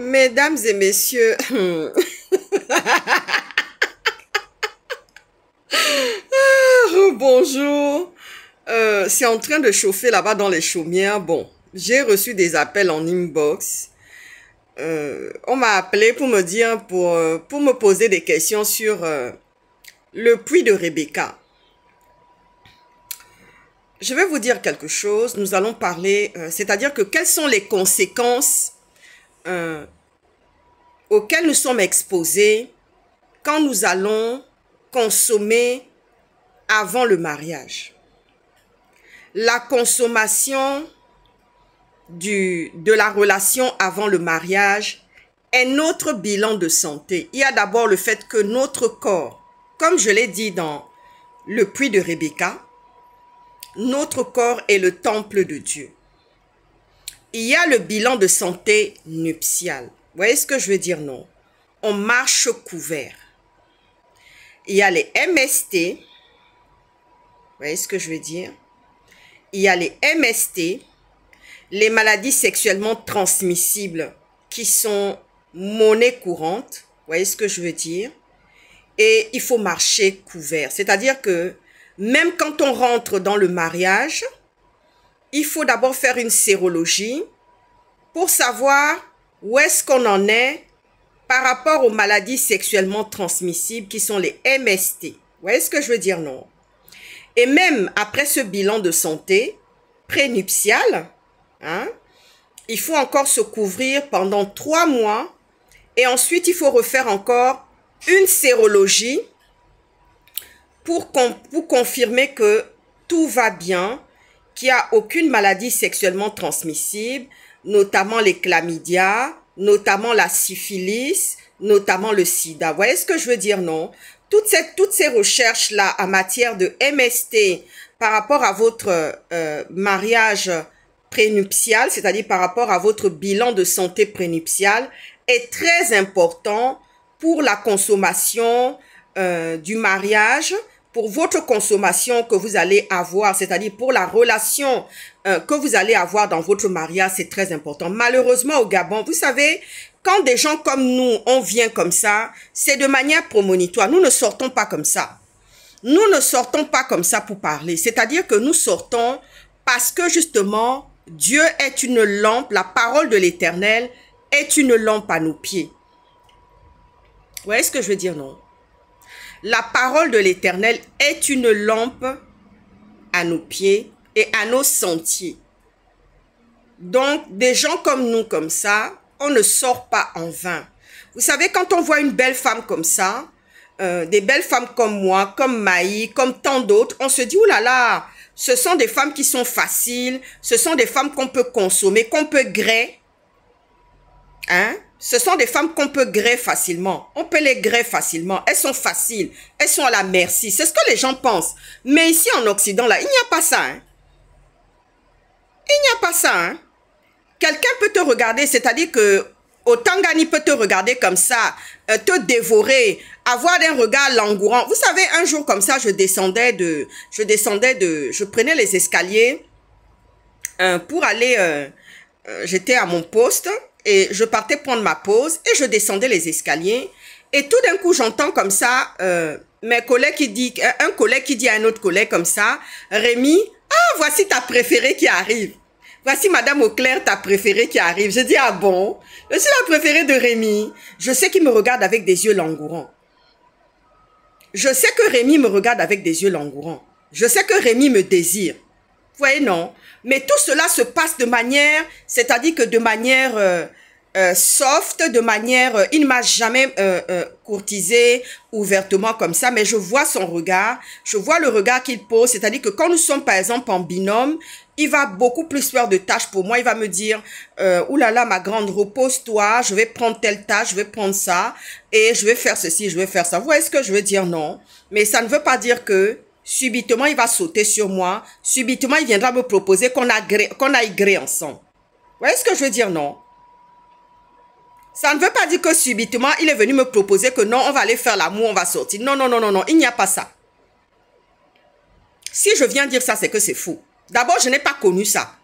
Mesdames et messieurs, bonjour. C'est en train de chauffer là-bas dans les chaumières. Bon, j'ai reçu des appels en inbox. On m'a appelé pour me dire, pour me poser des questions sur le puits de Rebecca. Je vais vous dire quelque chose. Nous allons parler, c'est-à-dire que quelles sont les conséquences auxquelles nous sommes exposés quand nous allons consommer avant le mariage. La consommation de la relation avant le mariage est notre bilan de santé. Il y a d'abord le fait que notre corps, comme je l'ai dit dans le puits de Rebecca, notre corps est le temple de Dieu. Il y a le bilan de santé nuptiale. Vous voyez ce que je veux dire, non? On marche couvert. Il y a les MST. Vous voyez ce que je veux dire? Il y a les MST, les maladies sexuellement transmissibles qui sont monnaie courante. Vous voyez ce que je veux dire? Et il faut marcher couvert. C'est-à-dire que même quand on rentre dans le mariage, il faut d'abord faire une sérologie pour savoir où est-ce qu'on en est par rapport aux maladies sexuellement transmissibles qui sont les MST. Vous voyez ce que je veux dire, non? Et même après ce bilan de santé prénuptial, il faut encore se couvrir pendant 3 mois et ensuite il faut refaire encore une sérologie pour confirmer que tout va bien, qu'il n'y a aucune maladie sexuellement transmissible, notamment les chlamydia, notamment la syphilis, notamment le sida. Vous voyez ce que je veux dire, non? Toutes ces recherches-là en matière de MST par rapport à votre mariage prénuptial, c'est-à-dire par rapport à votre bilan de santé prénuptial, est très important pour la consommation du mariage, pour votre consommation que vous allez avoir, c'est-à-dire pour la relation que vous allez avoir dans votre mariage, c'est très important. Malheureusement, au Gabon, vous savez, quand des gens comme nous, on vient comme ça, c'est de manière prémonitoire. Nous ne sortons pas comme ça. Nous ne sortons pas comme ça pour parler. C'est-à-dire que nous sortons parce que justement, Dieu est une lampe, la parole de l'Éternel est une lampe à nos pieds. Vous voyez ce que je veux dire, non? La parole de l'Éternel est une lampe à nos pieds et à nos sentiers. Donc, des gens comme nous, comme ça, on ne sort pas en vain. Vous savez, quand on voit une belle femme comme ça, des belles femmes comme moi, comme Maï, comme tant d'autres, on se dit, oh là là, ce sont des femmes qui sont faciles, ce sont des femmes qu'on peut consommer, qu'on peut griller. Ce sont des femmes qu'on peut griller facilement. On peut les griller facilement. Elles sont faciles. Elles sont à la merci. C'est ce que les gens pensent. Mais ici en Occident, là, il n'y a pas ça. Il n'y a pas ça. Quelqu'un peut te regarder, c'est-à-dire que Otangani peut te regarder comme ça, te dévorer, avoir un regard langourant. Vous savez, un jour comme ça, je prenais les escaliers pour aller, j'étais à mon poste et je partais prendre ma pause et je descendais les escaliers et tout d'un coup, j'entends comme ça, un collègue qui dit à un autre collègue comme ça, Rémi, ah, voici ta préférée qui arrive. Voici Madame Auclair, ta préférée qui arrive. Je dis, ah bon? Je suis la préférée de Rémi. Je sais qu'il me regarde avec des yeux langourants. Je sais que Rémi me regarde avec des yeux langourants. Je sais que Rémi me désire. Vous voyez, non? Mais tout cela se passe de manière, c'est-à-dire que de manière soft, de manière, il ne m'a jamais courtisé ouvertement comme ça, mais je vois son regard, je vois le regard qu'il pose, c'est-à-dire que quand nous sommes par exemple en binôme, il va beaucoup plus faire de tâches pour moi, il va me dire, oulala ma grande, repose-toi, je vais prendre telle tâche, je vais prendre ça, et je vais faire ceci, je vais faire ça. Vous voyez ce que je veux dire? Non, mais ça ne veut pas dire que subitement il va sauter sur moi, subitement il viendra me proposer qu'on aille griller ensemble. Vous voyez ce que je veux dire? Non. Ça ne veut pas dire que subitement, il est venu me proposer que non, on va aller faire l'amour, on va sortir. Non, non, non, non, non, il n'y a pas ça. Si je viens dire ça, c'est que c'est faux. D'abord, je n'ai pas connu ça.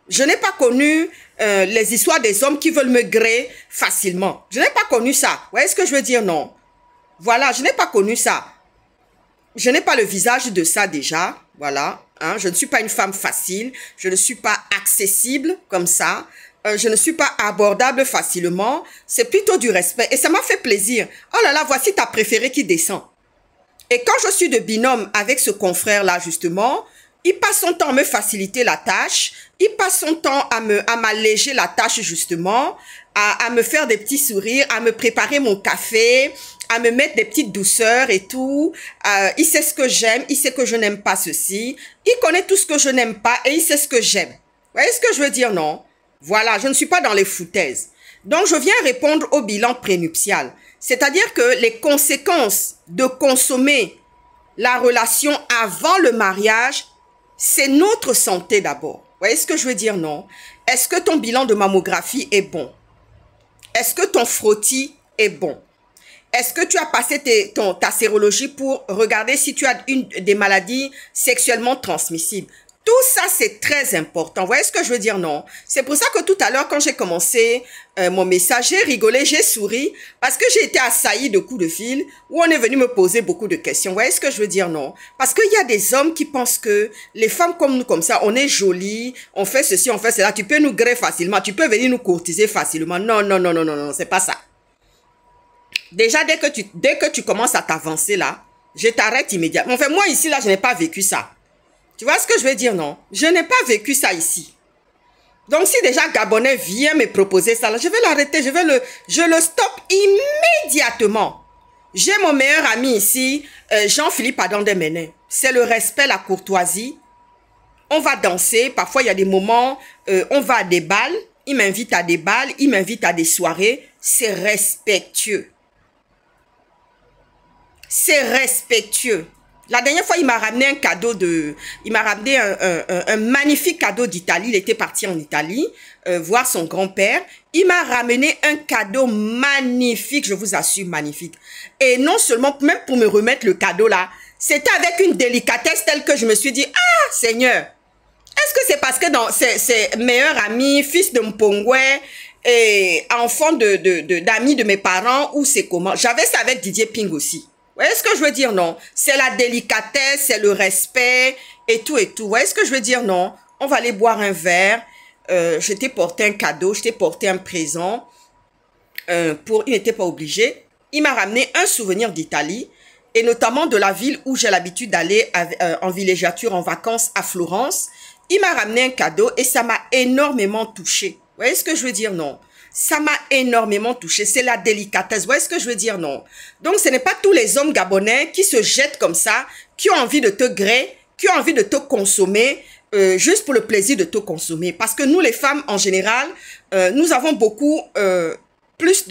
Je n'ai pas connu les histoires des hommes qui veulent me griller facilement. Je n'ai pas connu ça. Vous voyez ce que je veux dire? Non. Voilà, je n'ai pas connu ça. Je n'ai pas le visage de ça déjà. Voilà. Hein, je ne suis pas une femme facile. Je ne suis pas accessible comme ça. Je ne suis pas abordable facilement. C'est plutôt du respect. Et ça m'a fait plaisir. Oh là là, voici ta préférée qui descend. Et quand je suis de binôme avec ce confrère-là, justement, il passe son temps à me faciliter la tâche. Il passe son temps à m'alléger la tâche, justement, à me faire des petits sourires, à me préparer mon café, à me mettre des petites douceurs et tout. Il sait ce que j'aime, il sait que je n'aime pas ceci. Il connaît tout ce que je n'aime pas et il sait ce que j'aime. Vous voyez ce que je veux dire, non? Voilà, je ne suis pas dans les foutaises. Donc, je viens répondre au bilan prénuptial. C'est-à-dire que les conséquences de consommer la relation avant le mariage, c'est notre santé d'abord. Vous voyez ce que je veux dire, non? Est-ce que ton bilan de mammographie est bon? Est-ce que ton frottis est bon? Est-ce que tu as passé ta sérologie pour regarder si tu as des maladies sexuellement transmissibles? Tout ça, c'est très important. Vous voyez ce que je veux dire, non? C'est pour ça que tout à l'heure, quand j'ai commencé mon message, j'ai rigolé, j'ai souri, parce que j'ai été assaillie de coups de fil, où on est venu me poser beaucoup de questions. Vous voyez ce que je veux dire, non? Parce qu'il y a des hommes qui pensent que les femmes comme nous, comme ça, on est jolies, on fait ceci, on fait cela, tu peux nous greffer facilement, tu peux venir nous courtiser facilement. Non, non, non, non, non, non, c'est pas ça. Déjà, dès que tu commences à t'avancer là, je t'arrête immédiatement. Enfin, moi ici, là, je n'ai pas vécu ça. Tu vois ce que je veux dire, non? Je n'ai pas vécu ça ici. Donc, si déjà Gabonais vient me proposer ça, là, je vais l'arrêter, je le stoppe immédiatement. J'ai mon meilleur ami ici, Jean-Philippe Adandemene. C'est le respect, la courtoisie. On va danser, parfois il y a des moments, on va à des bals, il m'invite à des bals, il m'invite à des soirées. C'est respectueux. C'est respectueux. La dernière fois, il m'a ramené un cadeau il m'a ramené un magnifique cadeau d'Italie. Il était parti en Italie voir son grand-père. Il m'a ramené un cadeau magnifique, je vous assure, magnifique. Et non seulement, même pour me remettre le cadeau là, c'était avec une délicatesse telle que je me suis dit, ah Seigneur, est-ce que c'est parce que c'est meilleur ami, fils de Mpongwe et enfant d'amis de mes parents ou c'est comment? J'avais ça avec Didier Ping aussi. Vous voyez ce que je veux dire, non? C'est la délicatesse, c'est le respect et tout et tout. Vous voyez ce que je veux dire, non? On va aller boire un verre. Je t'ai porté un cadeau, je t'ai porté un présent. Il n'était pas obligé. Il m'a ramené un souvenir d'Italie et notamment de la ville où j'ai l'habitude d'aller en villégiature, en vacances à Florence. Il m'a ramené un cadeau et ça m'a énormément touchée. Vous voyez ce que je veux dire, non? Ça m'a énormément touché. C'est la délicatesse. Vous voyez ce que je veux dire, non? Donc, ce n'est pas tous les hommes gabonais qui se jettent comme ça, qui ont envie de te griller, qui ont envie de te consommer, juste pour le plaisir de te consommer. Parce que nous, les femmes, en général, nous avons beaucoup plus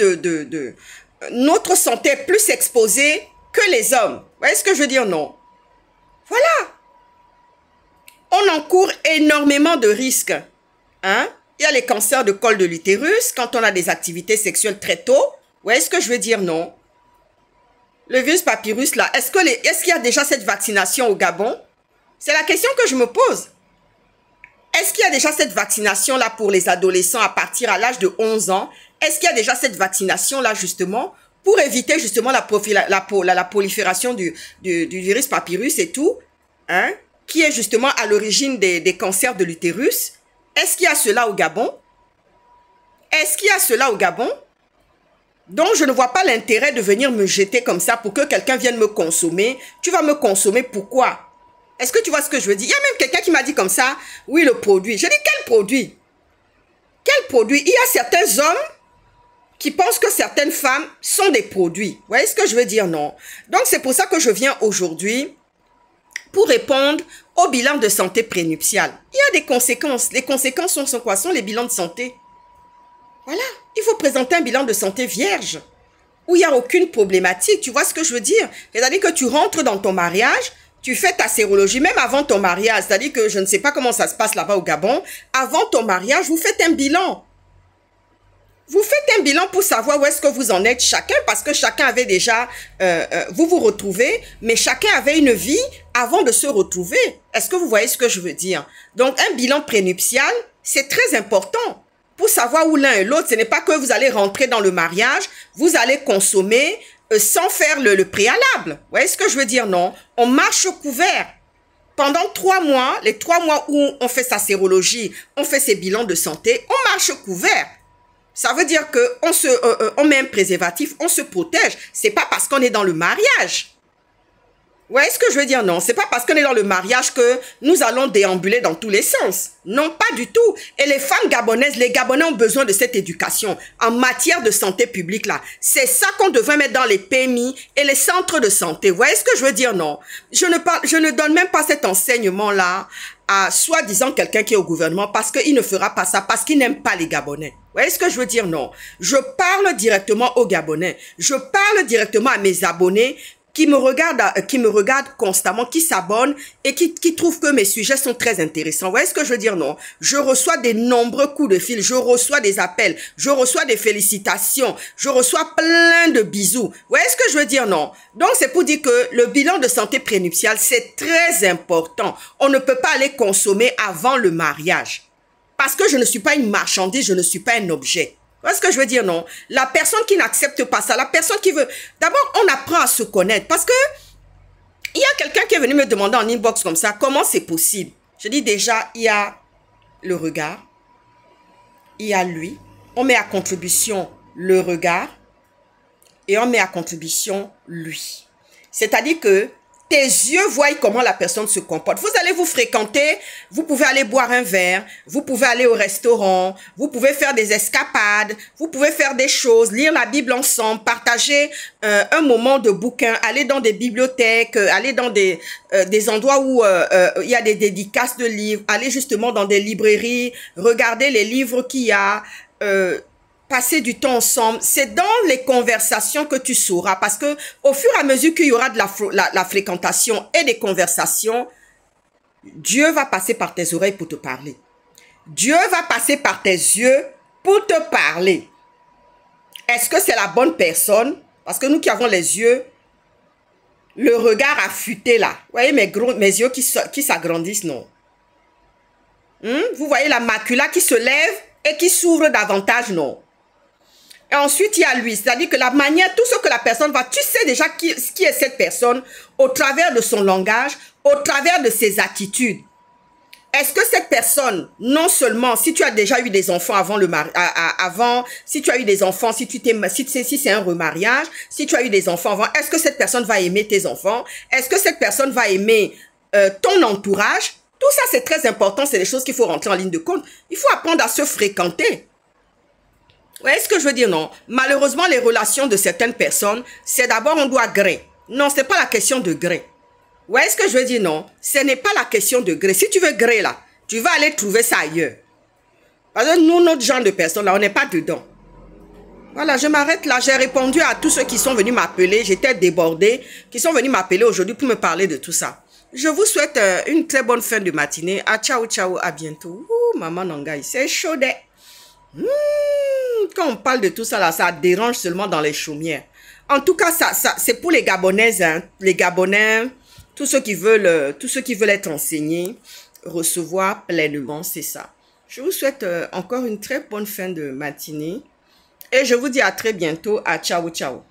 notre santé est plus exposée que les hommes. Vous voyez ce que je veux dire, non? Voilà. On encourt énormément de risques. Hein? Il y a les cancers de col de l'utérus quand on a des activités sexuelles très tôt. Vous voyez ce que je veux dire, non? Le virus papyrus, là, est-ce qu'il y a déjà cette vaccination au Gabon? C'est la question que je me pose. Est-ce qu'il y a déjà cette vaccination-là pour les adolescents à partir à l'âge de 11 ans? Est-ce qu'il y a déjà cette vaccination-là, justement, pour éviter, justement, la prolifération du virus papyrus et tout, hein, qui est, justement, à l'origine des cancers de l'utérus? Est-ce qu'il y a cela au Gabon? Est-ce qu'il y a cela au Gabon? Donc, je ne vois pas l'intérêt de venir me jeter comme ça pour que quelqu'un vienne me consommer. Tu vas me consommer pourquoi? Est-ce que tu vois ce que je veux dire? Il y a même quelqu'un qui m'a dit comme ça, oui, le produit. Je dis, quel produit? Quel produit? Il y a certains hommes qui pensent que certaines femmes sont des produits. Vous voyez ce que je veux dire? Non. Donc, c'est pour ça que je viens aujourd'hui pour répondre au bilan de santé prénuptiale. Il y a des conséquences. Les conséquences sont quoi? Sont les bilans de santé. Voilà. Il faut présenter un bilan de santé vierge où il n'y a aucune problématique. Tu vois ce que je veux dire? C'est-à-dire que tu rentres dans ton mariage, tu fais ta sérologie, même avant ton mariage. C'est-à-dire que je ne sais pas comment ça se passe là-bas au Gabon. Avant ton mariage, vous faites un bilan. Vous faites un bilan pour savoir où est-ce que vous en êtes chacun, parce que chacun avait déjà, vous vous retrouvez, mais chacun avait une vie avant de se retrouver. Est-ce que vous voyez ce que je veux dire? Donc, un bilan prénuptial, C'est très important pour savoir où l'un et l'autre. Ce n'est pas que vous allez rentrer dans le mariage, vous allez consommer sans faire le préalable. Vous voyez ce que je veux dire, non? On marche couvert. Pendant 3 mois, les 3 mois où on fait sa sérologie, on fait ses bilans de santé, on marche couvert. Ça veut dire qu'on met un préservatif, on se protège. C'est pas parce qu'on est dans le mariage. Vous voyez ce que je veux dire? Non, c'est pas parce qu'on est dans le mariage que nous allons déambuler dans tous les sens. Non, pas du tout. Et les femmes gabonaises, les Gabonais ont besoin de cette éducation en matière de santé publique là. C'est ça qu'on devrait mettre dans les PMI et les centres de santé. Vous voyez ce que je veux dire? Non, je ne donne même pas cet enseignement là à soi-disant quelqu'un qui est au gouvernement parce qu'il ne fera pas ça, parce qu'il n'aime pas les Gabonais. Vous voyez ce que je veux dire? Non, je parle directement aux Gabonais. Je parle directement à mes abonnés qui me regardent constamment, qui s'abonnent et qui trouvent que mes sujets sont très intéressants. Vous voyez ce que je veux dire? Non. Je reçois de nombreux coups de fil, je reçois des appels, je reçois des félicitations, je reçois plein de bisous. Vous voyez ce que je veux dire? Non. Donc, c'est pour dire que le bilan de santé prénuptiale, c'est très important. On ne peut pas aller consommer avant le mariage. Parce que je ne suis pas une marchandise, je ne suis pas un objet. Vous voyez ce que je veux dire, non? La personne qui n'accepte pas ça, la personne qui veut... D'abord, on apprend à se connaître. Parce que il y a quelqu'un qui est venu me demander en inbox comme ça, comment c'est possible? Je dis déjà, il y a le regard, il y a lui. On met à contribution le regard et on met à contribution lui. C'est-à-dire que tes yeux voient comment la personne se comporte. Vous allez vous fréquenter, vous pouvez aller boire un verre, vous pouvez aller au restaurant, vous pouvez faire des escapades, vous pouvez faire des choses, lire la Bible ensemble, partager un moment de bouquin, aller dans des bibliothèques, aller dans des endroits où il y a des dédicaces de livres, aller justement dans des librairies, regarder les livres qu'il y a, passer du temps ensemble. C'est dans les conversations que tu sauras, parce que au fur et à mesure qu'il y aura de la fréquentation et des conversations, Dieu va passer par tes oreilles pour te parler. Dieu va passer par tes yeux pour te parler. Est-ce que c'est la bonne personne? Parce que nous qui avons les yeux, le regard affûté là, vous voyez mes yeux qui s'agrandissent, non? Vous voyez la macula qui se lève et qui s'ouvre davantage, non? Et ensuite, il y a lui, c'est-à-dire que la manière, tout ce que la personne va, tu sais déjà qui est cette personne au travers de son langage, au travers de ses attitudes. Est-ce que cette personne, non seulement, si tu as déjà eu des enfants avant le si tu as eu des enfants, si c'est un remariage, si tu as eu des enfants avant, est-ce que cette personne va aimer tes enfants? Est-ce que cette personne va aimer ton entourage? Tout ça, c'est très important, c'est des choses qu'il faut rentrer en ligne de compte. Il faut apprendre à se fréquenter. Vous voyez ce que je veux dire, non? Malheureusement, les relations de certaines personnes, c'est d'abord on doit gré. Non, ce n'est pas la question de gré. Vous voyez ce que je veux dire, non? Ce n'est pas la question de gré. Si tu veux gré, là, tu vas aller trouver ça ailleurs. Parce que nous, notre genre de personnes, là, on n'est pas dedans. Voilà, je m'arrête là. J'ai répondu à tous ceux qui sont venus m'appeler. J'étais débordée, qui sont venus m'appeler aujourd'hui pour me parler de tout ça. Je vous souhaite une très bonne fin de matinée. À ciao, ciao, à bientôt. Ouh, maman Nangaï, c'est chaud. Quand on parle de tout ça, là, ça dérange seulement dans les chaumières. En tout cas, c'est pour les Gabonaises, hein, les Gabonais, tous ceux qui veulent être enseignés, recevoir pleinement, c'est ça. Je vous souhaite encore une très bonne fin de matinée et je vous dis à très bientôt. À ciao, ciao.